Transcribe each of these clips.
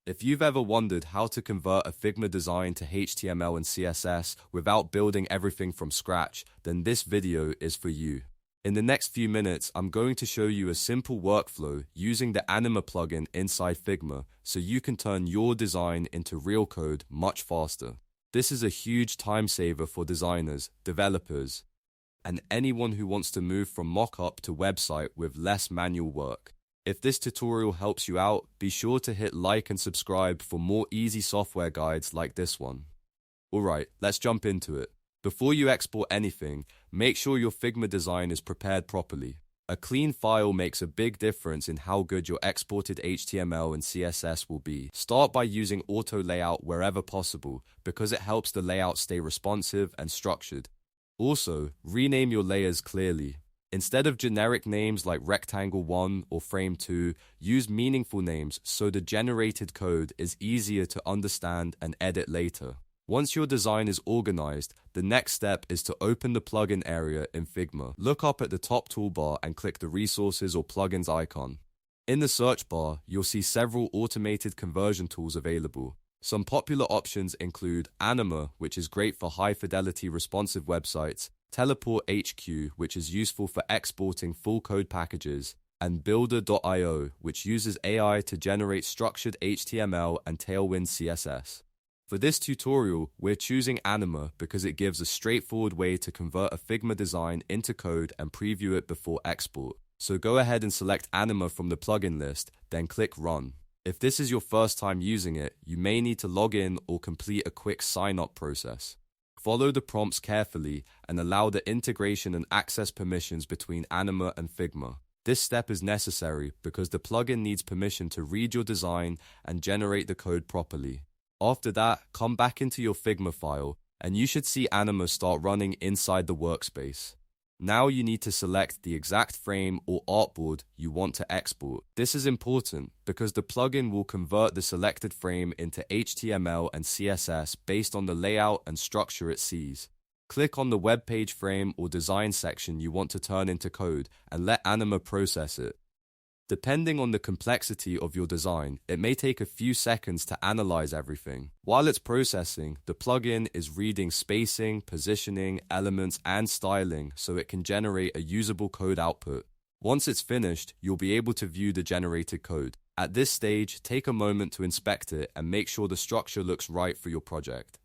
If you've ever wondered how to convert a Figma design to HTML and CSS without building everything from scratch, then this video is for you. In the next few minutes, I'm going to show you a simple workflow using the Anima plugin inside Figma so you can turn your design into real code much faster. This is a huge time saver for designers, developers, and anyone who wants to move from mock-up to website with less manual work. If this tutorial helps you out, be sure to hit like and subscribe for more easy software guides like this one. Alright, let's jump into it. Before you export anything, make sure your Figma design is prepared properly. A clean file makes a big difference in how good your exported HTML and CSS will be. Start by using auto layout wherever possible because it helps the layout stay responsive and structured. Also, rename your layers clearly. Instead of generic names like Rectangle 1 or Frame 2, use meaningful names so the generated code is easier to understand and edit later. Once your design is organized, the next step is to open the plugin area in Figma. Look up at the top toolbar and click the Resources or Plugins icon. In the search bar, you'll see several automated conversion tools available. Some popular options include Anima, which is great for high-fidelity responsive websites, Teleport HQ, which is useful for exporting full code packages, and Builder.io, which uses AI to generate structured HTML and Tailwind CSS. For this tutorial, we're choosing Anima because it gives a straightforward way to convert a Figma design into code and preview it before export. So go ahead and select Anima from the plugin list, then click Run. If this is your first time using it, you may need to log in or complete a quick sign-up process. Follow the prompts carefully and allow the integration and access permissions between Anima and Figma. This step is necessary because the plugin needs permission to read your design and generate the code properly. After that, come back into your Figma file and you should see Anima start running inside the workspace. Now you need to select the exact frame or artboard you want to export. This is important because the plugin will convert the selected frame into HTML and CSS based on the layout and structure it sees. Click on the web page frame or design section you want to turn into code and let Anima process it. Depending on the complexity of your design, it may take a few seconds to analyze everything. While it's processing, the plugin is reading spacing, positioning, elements, and styling so it can generate a usable code output. Once it's finished, you'll be able to view the generated code. At this stage, take a moment to inspect it and make sure the structure looks right for your project.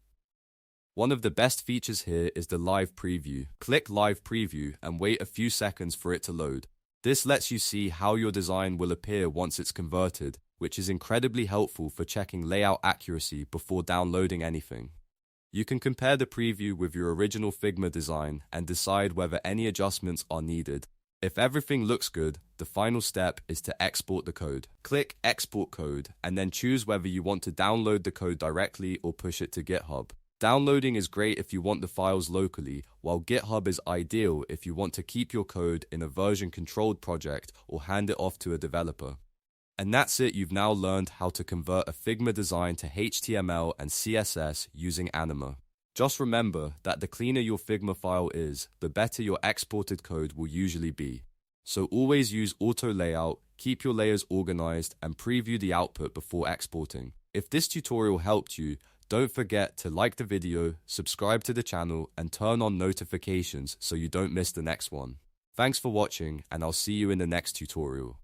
One of the best features here is the live preview. Click Live Preview and wait a few seconds for it to load. This lets you see how your design will appear once it's converted, which is incredibly helpful for checking layout accuracy before downloading anything. You can compare the preview with your original Figma design and decide whether any adjustments are needed. If everything looks good, the final step is to export the code. Click Export Code and then choose whether you want to download the code directly or push it to GitHub. Downloading is great if you want the files locally, while GitHub is ideal if you want to keep your code in a version-controlled project or hand it off to a developer. And that's it, you've now learned how to convert a Figma design to HTML and CSS using Anima. Just remember that the cleaner your Figma file is, the better your exported code will usually be. So always use auto layout, keep your layers organized, and preview the output before exporting. If this tutorial helped you, don't forget to like the video, subscribe to the channel, and turn on notifications so you don't miss the next one. Thanks for watching, and I'll see you in the next tutorial.